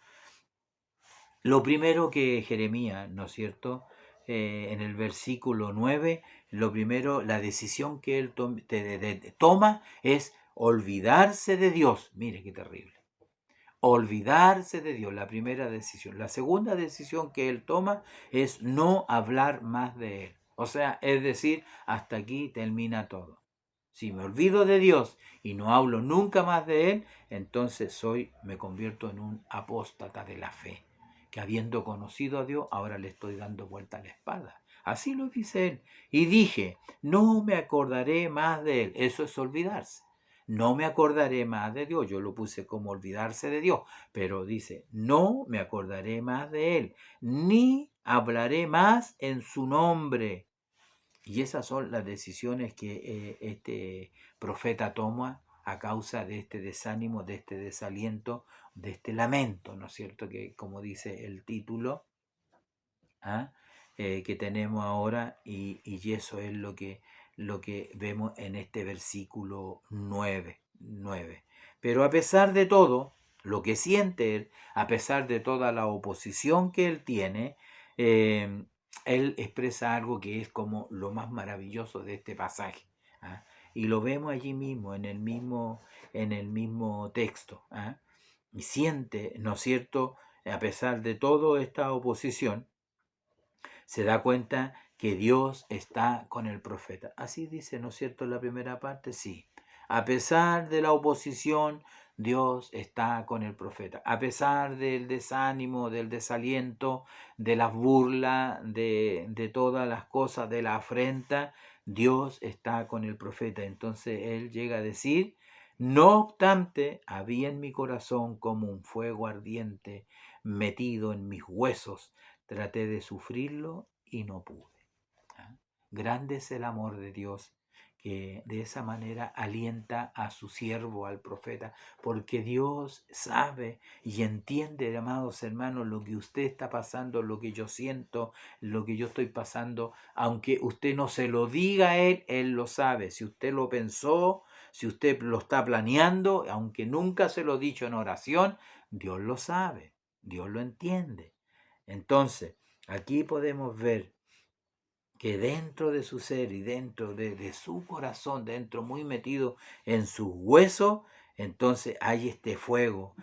Lo primero que Jeremías, ¿no es cierto?, en el versículo 9, lo primero, la decisión que él toma es olvidarse de Dios. Mire qué terrible. Olvidarse de Dios, la primera decisión. La segunda decisión que él toma es no hablar más de él. O sea, es decir, hasta aquí termina todo. Si me olvido de Dios y no hablo nunca más de él, entonces me convierto en un apóstata de la fe, que habiendo conocido a Dios, ahora le estoy dando vuelta a la espalda. Así lo dice él. Y dije, no me acordaré más de él. Eso es olvidarse. No me acordaré más de Dios. Yo lo puse como olvidarse de Dios, pero dice, no me acordaré más de él, ni hablaré más en su nombre. Y esas son las decisiones que este profeta toma a causa de este desánimo, de este desaliento, de este lamento, ¿no es cierto? Que como dice el título, que tenemos ahora, y eso es lo que vemos en este versículo 9. Pero a pesar de todo, lo que siente él, a pesar de toda la oposición que él tiene, él expresa algo que es como lo más maravilloso de este pasaje. Y lo vemos allí mismo, en el mismo texto. Y siente, ¿no es cierto?, a pesar de toda esta oposición, se da cuenta que Dios está con el profeta. Así dice, ¿no es cierto?, en la primera parte, sí. A pesar de la oposición, Dios está con el profeta. A pesar del desánimo, del desaliento, de las burlas, de todas las cosas, de la afrenta, Dios está con el profeta. Entonces él llega a decir, no obstante, había en mi corazón como un fuego ardiente metido en mis huesos. Traté de sufrirlo y no pude. Grande es el amor de Dios, que de esa manera alienta a su siervo, al profeta, porque Dios sabe y entiende, amados hermanos, lo que usted está pasando, lo que yo siento, lo que yo estoy pasando. Aunque usted no se lo diga a Él lo sabe. Si usted lo pensó, si usted lo está planeando, aunque nunca se lo ha dicho en oración, Dios lo sabe, Dios lo entiende. Entonces, aquí podemos ver que dentro de su ser y dentro de su corazón, dentro muy metido en sus huesos, entonces hay este fuego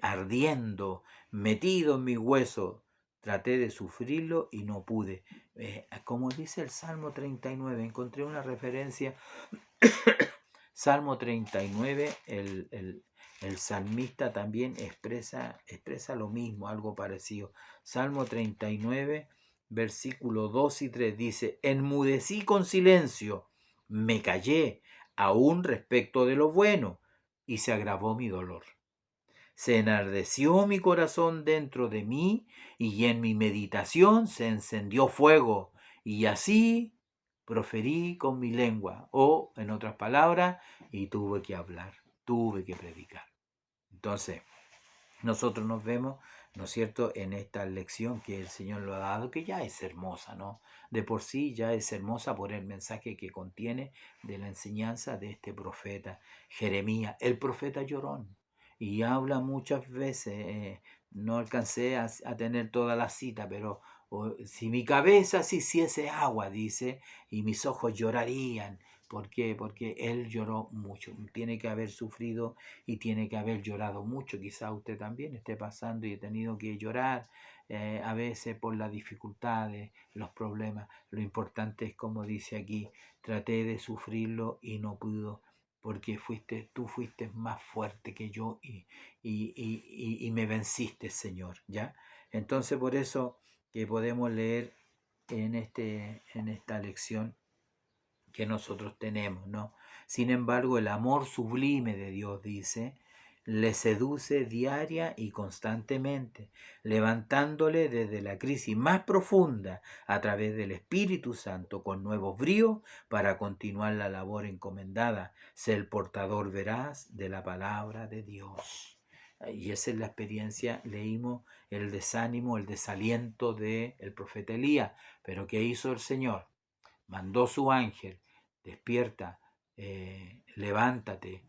ardiendo, metido en mis huesos. Traté de sufrirlo y no pude. Como dice el Salmo 39, encontré una referencia. Salmo 39, el salmista también expresa lo mismo, algo parecido. Salmo 39, versículo 2 y 3 dice, enmudecí con silencio, me callé aún respecto de lo bueno, y se agravó mi dolor. Se enardeció mi corazón dentro de mí y en mi meditación se encendió fuego y así proferí con mi lengua, o en otras palabras, y tuve que hablar, tuve que predicar. Entonces, nosotros nos vemos, ¿no es cierto?, en esta lección que el Señor lo ha dado, que ya es hermosa, ¿no? De por sí ya es hermosa por el mensaje que contiene de la enseñanza de este profeta Jeremías, el profeta llorón. Y habla muchas veces, no alcancé a tener toda la cita, pero si mi cabeza se hiciese agua, dice, y mis ojos llorarían. ¿Por qué? Porque él lloró mucho. Tiene que haber sufrido y tiene que haber llorado mucho. Quizá usted también esté pasando y ha tenido que llorar a veces por las dificultades, los problemas. Lo importante es, como dice aquí, traté de sufrirlo y no pudo, porque tú fuiste más fuerte que yo y me venciste, Señor, ¿ya? Entonces por eso que podemos leer en esta lección que nosotros tenemos, ¿no? Sin embargo, el amor sublime de Dios, dice, le seduce diaria y constantemente, levantándole desde la crisis más profunda a través del Espíritu Santo con nuevos bríos para continuar la labor encomendada, ser el portador veraz de la palabra de Dios. Y esa es la experiencia, leímos el desánimo, el desaliento del profeta Elías, pero ¿qué hizo el Señor? Mandó su ángel, despierta, levántate,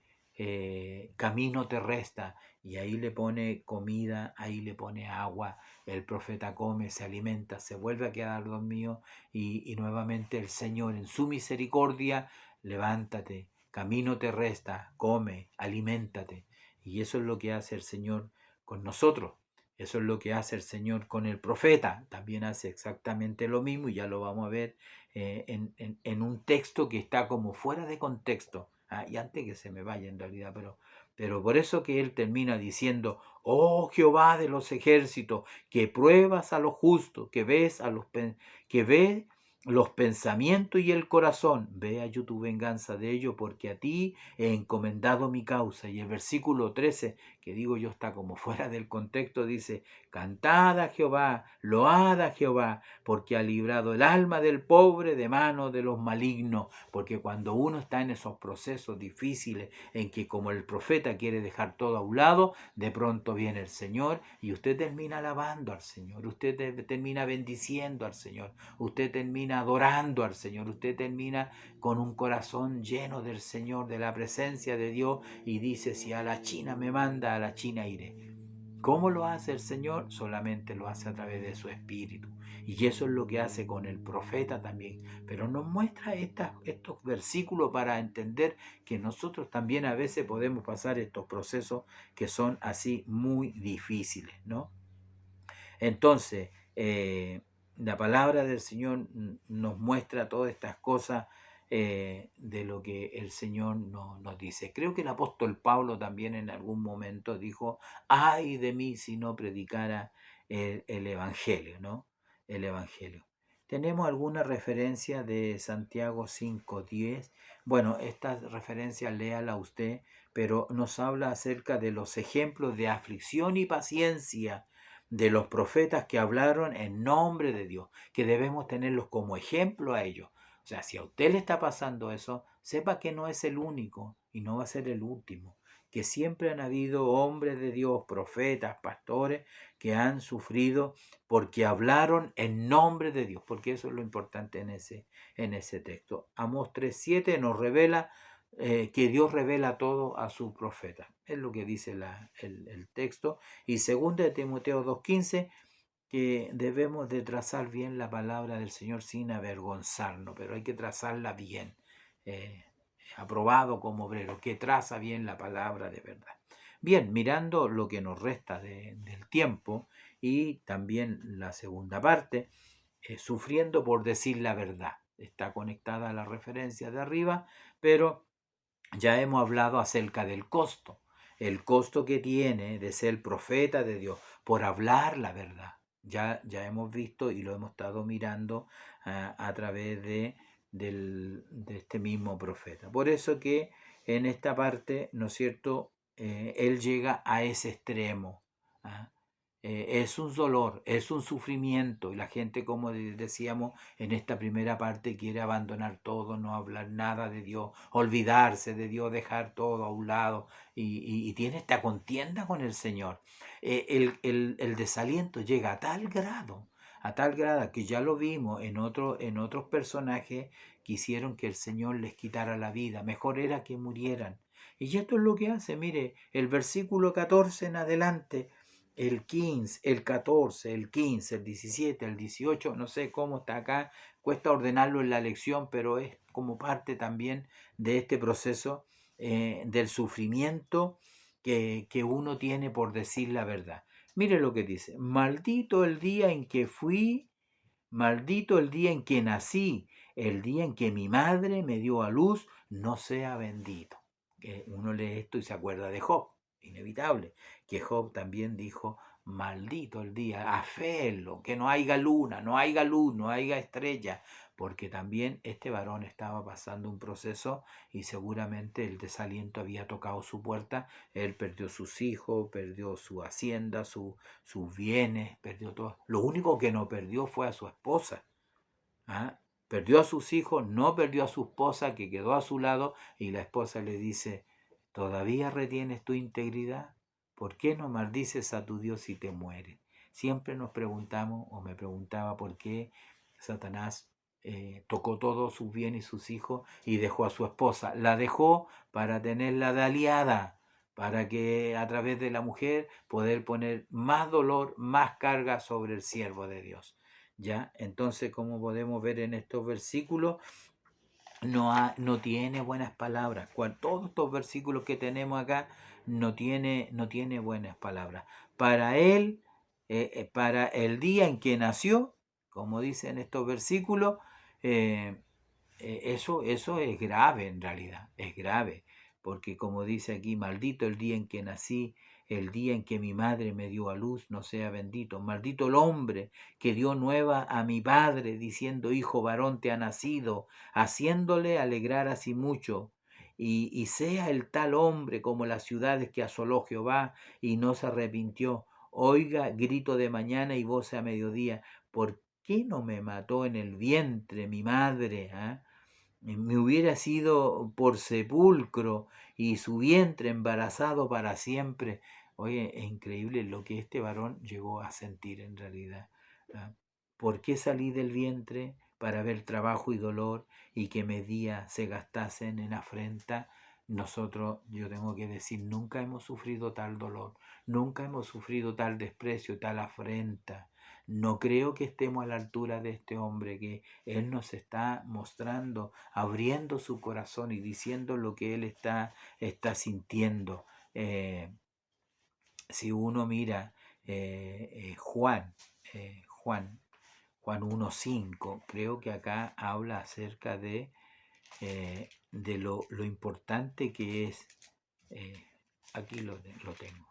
camino te resta, y ahí le pone comida, ahí le pone agua, el profeta come, se alimenta, se vuelve a quedar dormido y nuevamente el Señor en su misericordia, levántate, camino te resta, come, aliméntate. Y eso es lo que hace el Señor con nosotros. Eso es lo que hace el Señor con el profeta. También hace exactamente lo mismo y ya lo vamos a ver en un texto que está como fuera de contexto. Y antes que se me vaya en realidad, pero por eso que él termina diciendo, oh Jehová de los ejércitos, que pruebas a los justos, que ves los pensamientos y el corazón, vea yo tu venganza de ello, porque a ti he encomendado mi causa. Y el versículo 13, que digo yo está como fuera del contexto, dice, cantad a Jehová, load a Jehová, porque ha librado el alma del pobre de manos de los malignos. Porque cuando uno está en esos procesos difíciles en que como el profeta quiere dejar todo a un lado, de pronto viene el Señor y usted termina alabando al Señor, usted termina bendiciendo al Señor, usted termina adorando al Señor, usted termina con un corazón lleno del Señor, de la presencia de Dios, y dice, si a la China me manda, a la China iré. ¿Cómo lo hace el Señor? Solamente lo hace a través de su Espíritu. Y eso es lo que hace con el profeta también. Pero nos muestra estos versículos para entender que nosotros también a veces podemos pasar estos procesos que son así muy difíciles, ¿no? Entonces, la palabra del Señor nos muestra todas estas cosas de lo que el Señor nos dice. Creo que el apóstol Pablo también en algún momento dijo, ay de mí si no predicara el Evangelio, ¿no? El Evangelio. Tenemos alguna referencia de Santiago 5:10. Bueno, estas referencias léala usted, pero nos habla acerca de los ejemplos de aflicción y paciencia de los profetas que hablaron en nombre de Dios, que debemos tenerlos como ejemplo a ellos. O sea, si a usted le está pasando eso, sepa que no es el único y no va a ser el último, que siempre han habido hombres de Dios, profetas, pastores, que han sufrido porque hablaron en nombre de Dios, porque eso es lo importante en ese texto. Amós 3:7 nos revela que Dios revela todo a su profeta. Es lo que dice el texto. Y 2 de Timoteo 2:15, que debemos de trazar bien la palabra del Señor sin avergonzarnos, pero hay que trazarla bien, aprobado como obrero, que traza bien la palabra de verdad. Bien, mirando lo que nos resta del tiempo y también la segunda parte, sufriendo por decir la verdad. Está conectada a la referencia de arriba, pero ya hemos hablado acerca del costo, el costo que tiene de ser profeta de Dios por hablar la verdad. Ya hemos visto y lo hemos estado mirando a través de este mismo profeta. Por eso que en esta parte, ¿no es cierto?, él llega a ese extremo. ¿Ah? Es un dolor, es un sufrimiento, y la gente, como decíamos en esta primera parte, quiere abandonar todo, no hablar nada de Dios, olvidarse de Dios, dejar todo a un lado, y tiene esta contienda con el Señor. El desaliento llega a tal grado que ya lo vimos en otros personajes que hicieron que el Señor les quitara la vida, mejor era que murieran. Y esto es lo que hace, mire, el versículo 14 en adelante, el 15, el 14, el 15, el 17, el 18, no sé cómo está acá, cuesta ordenarlo en la lección, pero es como parte también de este proceso del sufrimiento que uno tiene por decir la verdad. Mire lo que dice: maldito el día en que fui, maldito el día en que nací, el día en que mi madre me dio a luz, no sea bendito. Uno lee esto y se acuerda de Job, inevitable, que Job también dijo: maldito el día, afelo, que no haya luna, no haya luz, no haya estrella, porque también este varón estaba pasando un proceso y seguramente el desaliento había tocado su puerta. Él perdió sus hijos, perdió su hacienda, sus bienes, perdió todo. Lo único que no perdió fue a su esposa. ¿Ah? Perdió a sus hijos, no perdió a su esposa, que quedó a su lado, y la esposa le dice: ¿todavía retienes tu integridad? ¿Por qué no maldices a tu Dios si te mueres? Siempre nos preguntamos, o me preguntaba, por qué Satanás tocó todos sus bienes y sus hijos y dejó a su esposa. La dejó para tenerla de aliada, para que a través de la mujer poder poner más dolor, más carga sobre el siervo de Dios. ¿Ya? Entonces, como podemos ver en estos versículos, no tiene buenas palabras. Todos estos versículos que tenemos acá no tiene buenas palabras. Para él, para el día en que nació, como dicen estos versículos, eso es grave en realidad, es grave, porque como dice aquí: maldito el día en que nací, el día en que mi madre me dio a luz, no sea bendito. Maldito el hombre que dio nueva a mi padre, diciendo: hijo varón te ha nacido, haciéndole alegrar así mucho. Y sea el tal hombre como las ciudades que asoló Jehová y no se arrepintió. Oiga grito de mañana y voz a mediodía: ¿por qué no me mató en el vientre mi madre? ¿Ah? Me hubiera sido por sepulcro y su vientre embarazado para siempre. Oye, es increíble lo que este varón llegó a sentir en realidad. ¿Ah? ¿Por qué salí del vientre? Para ver trabajo y dolor, y que mis días se gastasen en afrenta. Nosotros, yo tengo que decir, nunca hemos sufrido tal dolor, nunca hemos sufrido tal desprecio, tal afrenta. No creo que estemos a la altura de este hombre, que él nos está mostrando, abriendo su corazón y diciendo lo que él está sintiendo. Si uno mira Juan, Juan 1:5, creo que acá habla acerca de lo importante que es. Aquí lo tengo.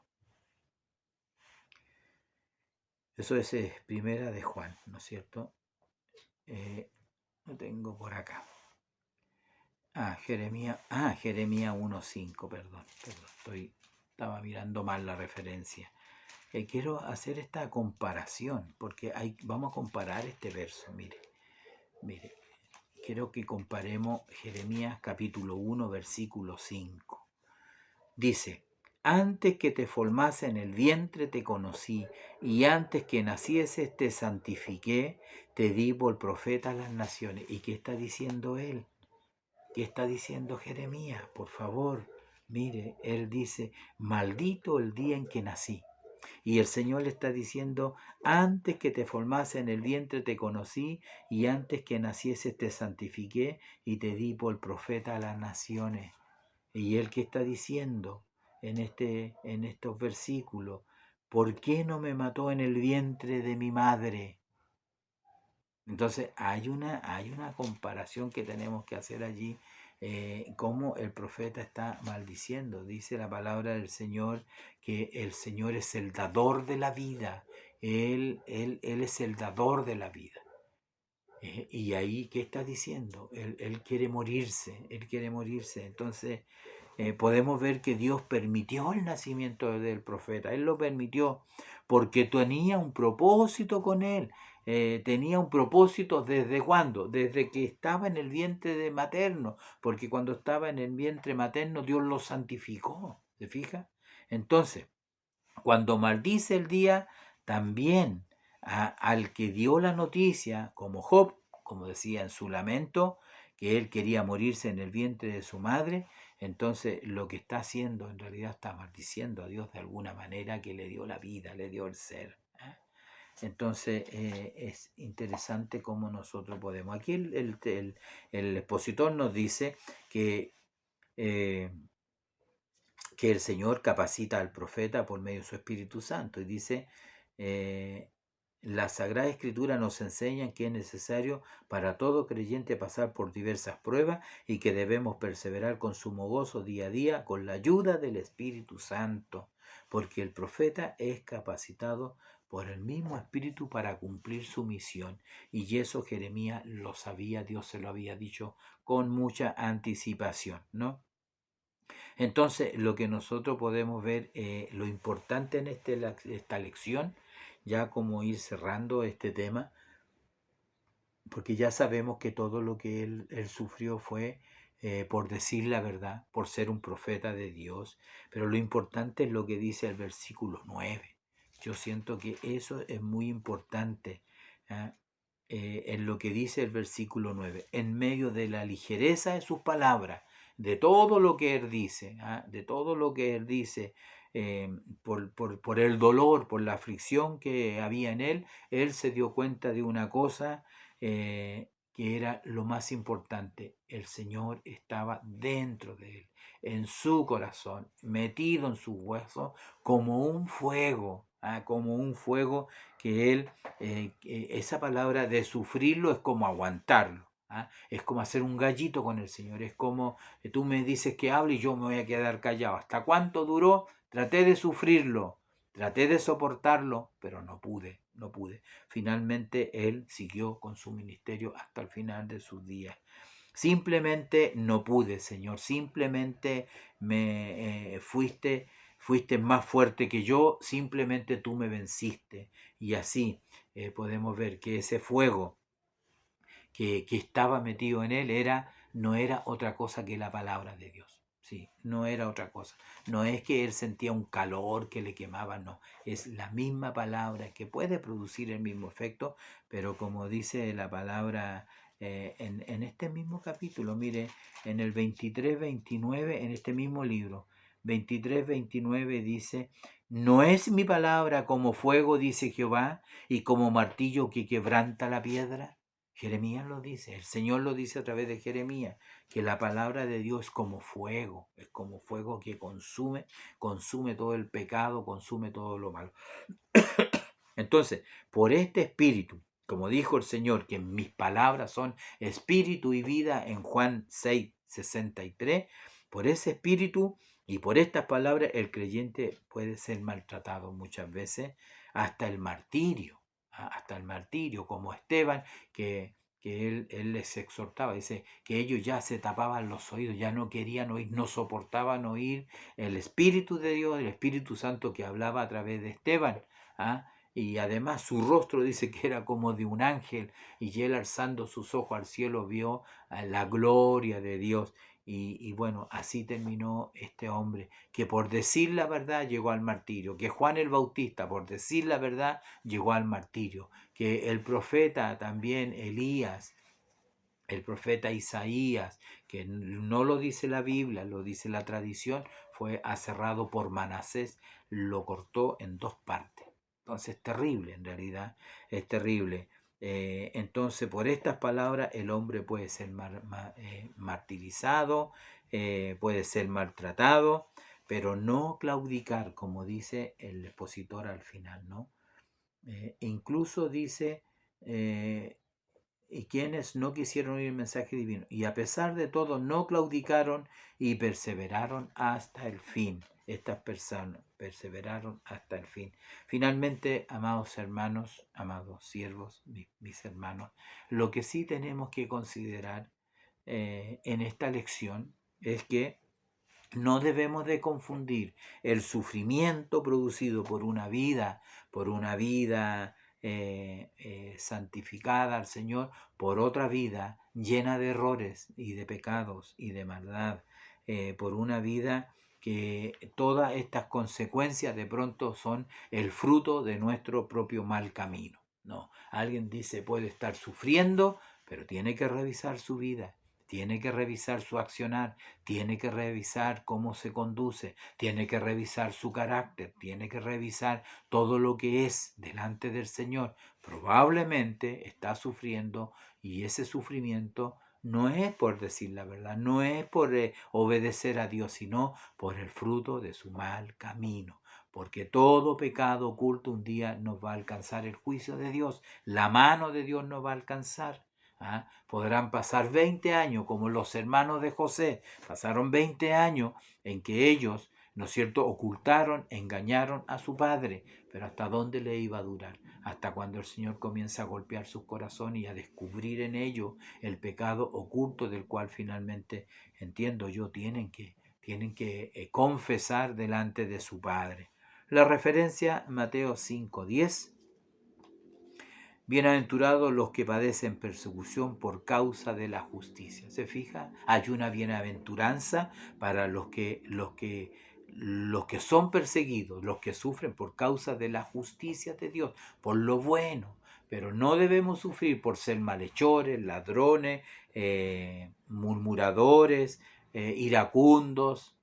Eso es primera de Juan, ¿no es cierto? Lo tengo por acá. Jeremías 1:5, perdón, estaba mirando mal la referencia. Quiero hacer esta comparación, porque vamos a comparar este verso, mire, quiero que comparemos Jeremías capítulo 1, versículo 5. Dice: antes que te formase en el vientre te conocí, y antes que nacieses te santifiqué, te di por profeta a las naciones. ¿Y qué está diciendo él? ¿Qué está diciendo Jeremías? Por favor, mire, él dice: maldito el día en que nací. Y el Señor le está diciendo: antes que te formase en el vientre te conocí, y antes que nacieses te santifiqué y te di por profeta a las naciones. Y él, ¿qué está diciendo en estos versículos? ¿Por qué no me mató en el vientre de mi madre? Entonces hay una comparación que tenemos que hacer allí, cómo el profeta está maldiciendo. Dice la palabra del Señor que el Señor es el dador de la vida. Él es el dador de la vida. Y ahí, ¿qué está diciendo? Él quiere morirse, él quiere morirse. Entonces, podemos ver que Dios permitió el nacimiento del profeta. Él lo permitió porque tenía un propósito con él. Tenía un propósito ¿desde cuándo? Desde que estaba en el vientre de materno. Porque cuando estaba en el vientre materno, Dios lo santificó. ¿Se fija? Entonces, cuando maldice el día, también al que dio la noticia, como Job, como decía en su lamento, que él quería morirse en el vientre de su madre, entonces lo que está haciendo en realidad está maldiciendo a Dios de alguna manera que le dio la vida, le dio el ser. Entonces es interesante cómo nosotros podemos. Aquí el expositor nos dice eh, que el Señor capacita al profeta por medio de su Espíritu Santo. Y dice, la Sagrada Escritura nos enseña que es necesario para todo creyente pasar por diversas pruebas y que debemos perseverar con sumo gozo día a día con la ayuda del Espíritu Santo, porque el profeta es capacitado por el mismo Espíritu para cumplir su misión. Y eso Jeremías lo sabía, Dios se lo había dicho con mucha anticipación, ¿no? Entonces, lo que nosotros podemos ver, lo importante en esta lección, ya como ir cerrando este tema, porque ya sabemos que todo lo que él sufrió fue por decir la verdad, por ser un profeta de Dios, pero lo importante es lo que dice el versículo 9. Yo siento que eso es muy importante. ¿Ah? En lo que dice el versículo 9, en medio de la ligereza de sus palabras, de todo lo que él dice, de todo lo que él dice, por el dolor, por la aflicción que había en él se dio cuenta de una cosa que era lo más importante. El Señor estaba dentro de él, en su corazón, metido en sus huesos, como un fuego, como un fuego que él, esa palabra de sufrirlo es como aguantarlo. Es como hacer un gallito con el Señor, es como tú me dices que hable y yo me voy a quedar callado. ¿Hasta cuánto duró? Traté de sufrirlo, traté de soportarlo, pero no pude, no pude. Finalmente él siguió con su ministerio hasta el final de sus días. Simplemente no pude, Señor, simplemente me fuiste más fuerte que yo, simplemente tú me venciste. Y así podemos ver que ese fuego que estaba metido en él no era otra cosa que la palabra de Dios. Sí, no era otra cosa. No es que él sentía un calor que le quemaba, no. Es la misma palabra que puede producir el mismo efecto, pero como dice la palabra en este mismo capítulo, mire, en el 23-29, en este mismo libro, 23-29 dice, no es mi palabra como fuego, dice Jehová, y como martillo que quebranta la piedra. Jeremías lo dice, el Señor lo dice a través de Jeremías, que la palabra de Dios es como fuego que consume todo el pecado, consume todo lo malo. Entonces, por este espíritu, como dijo el Señor, que mis palabras son espíritu y vida en Juan 6:63, por ese espíritu y por estas palabras el creyente puede ser maltratado muchas veces hasta el martirio, como Esteban, que él les exhortaba, dice que ellos ya se tapaban los oídos, ya no querían oír, no soportaban oír el Espíritu de Dios, el Espíritu Santo que hablaba a través de Esteban. Y además su rostro dice que era como de un ángel, y él alzando sus ojos al cielo vio la gloria de Dios. Y bueno, así terminó este hombre, que por decir la verdad llegó al martirio, que Juan el Bautista por decir la verdad llegó al martirio, que el profeta también Elías, el profeta Isaías, que no lo dice la Biblia, lo dice la tradición, fue aserrado por Manasés, lo cortó en 2 partes. Entonces es terrible, en realidad, es terrible. Entonces, por estas palabras, el hombre puede ser martirizado, puede ser maltratado, pero no claudicar, como dice el expositor al final, ¿no? Incluso dice, y quienes no quisieron oír el mensaje divino, y a pesar de todo no claudicaron y perseveraron hasta el fin. Estas perseveraron hasta el fin. Finalmente, amados hermanos, amados siervos, mis hermanos, lo que sí tenemos que considerar en esta lección es que no debemos de confundir el sufrimiento producido por una vida santificada al Señor, por otra vida llena de errores y de pecados y de maldad, por una vida que todas estas consecuencias de pronto son el fruto de nuestro propio mal camino. No, alguien dice puede estar sufriendo, pero tiene que revisar su vida. Tiene que revisar su accionar, tiene que revisar cómo se conduce, tiene que revisar su carácter, tiene que revisar todo lo que es delante del Señor. Probablemente está sufriendo y ese sufrimiento no es por decir la verdad, no es por obedecer a Dios, sino por el fruto de su mal camino. Porque todo pecado oculto un día nos va a alcanzar el juicio de Dios, la mano de Dios nos va a alcanzar. Podrán pasar 20 años, como los hermanos de José, pasaron 20 años en que ellos, ¿no es cierto?, ocultaron, engañaron a su padre, pero ¿hasta dónde le iba a durar? Hasta cuando el Señor comienza a golpear sus corazones y a descubrir en ellos el pecado oculto del cual finalmente, entiendo yo, tienen que confesar delante de su padre. La referencia, Mateo 5:10. Bienaventurados los que padecen persecución por causa de la justicia. ¿Se fija? Hay una bienaventuranza para los que son perseguidos, los que sufren por causa de la justicia de Dios, por lo bueno. Pero no debemos sufrir por ser malhechores, ladrones, murmuradores, iracundos.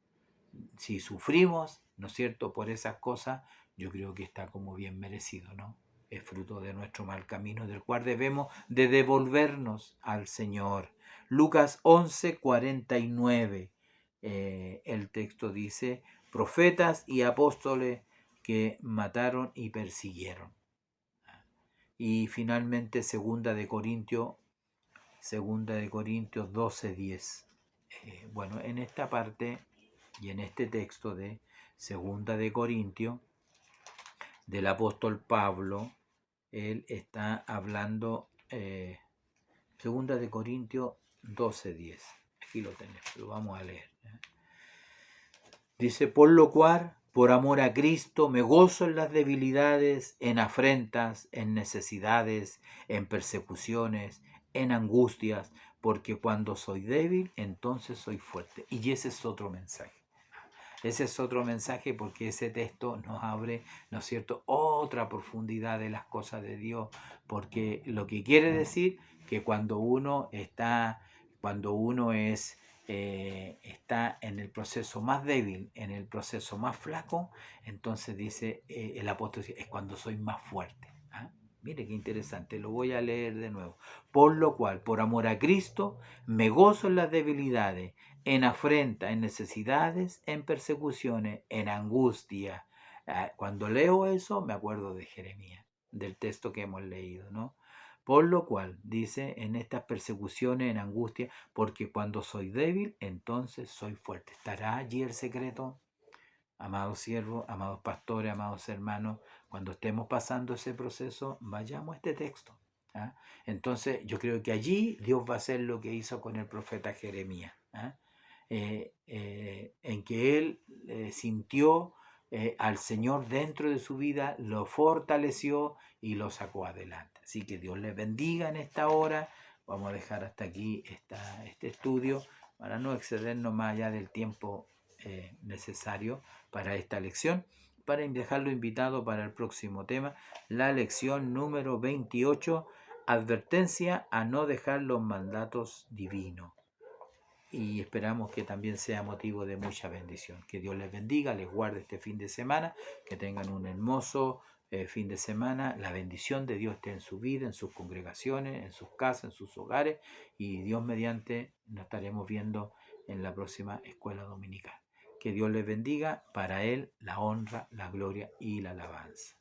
Si sufrimos, ¿no es cierto?, por esas cosas, yo creo que está como bien merecido, ¿no? Es fruto de nuestro mal camino, del cual debemos de devolvernos al Señor. Lucas 11:49, el texto dice, profetas y apóstoles que mataron y persiguieron. Y finalmente segunda de Corintios 12:10. Bueno, en esta parte y en este texto de segunda de Corintios, del apóstol Pablo, él está hablando, segunda de Corintios 12:10. Aquí lo tenés, lo vamos a leer. Dice, por lo cual, por amor a Cristo, me gozo en las debilidades, en afrentas, en necesidades, en persecuciones, en angustias, porque cuando soy débil, entonces soy fuerte. Y ese es otro mensaje. Ese es otro mensaje porque ese texto nos abre, ¿no es cierto?, otra profundidad de las cosas de Dios, porque lo que quiere decir que cuando uno está en el proceso más débil, en el proceso más flaco, entonces dice el apóstol, es cuando soy más fuerte. Mire qué interesante, lo voy a leer de nuevo. Por lo cual, por amor a Cristo, me gozo en las debilidades, en afrenta, en necesidades, en persecuciones, en angustia. Cuando leo eso, me acuerdo de Jeremías, del texto que hemos leído, ¿no? Por lo cual, dice, en estas persecuciones, en angustia, porque cuando soy débil, entonces soy fuerte. ¿Estará allí el secreto? Amados siervos, amados pastores, amados hermanos, cuando estemos pasando ese proceso, vayamos a este texto. Entonces, yo creo que allí Dios va a hacer lo que hizo con el profeta Jeremías. En que él sintió al Señor dentro de su vida, lo fortaleció y lo sacó adelante. Así que Dios les bendiga en esta hora. Vamos a dejar hasta aquí este estudio para no excedernos más allá del tiempo necesario para esta lección, para dejarlo invitado para el próximo tema, la lección número 28, advertencia a no dejar los mandatos divinos. Y esperamos que también sea motivo de mucha bendición. Que Dios les bendiga, les guarde este fin de semana, que tengan un hermoso fin de semana. La bendición de Dios esté en su vida, en sus congregaciones, en sus casas, en sus hogares, y Dios mediante nos estaremos viendo en la próxima escuela dominical. Que Dios les bendiga, para Él la honra, la gloria y la alabanza.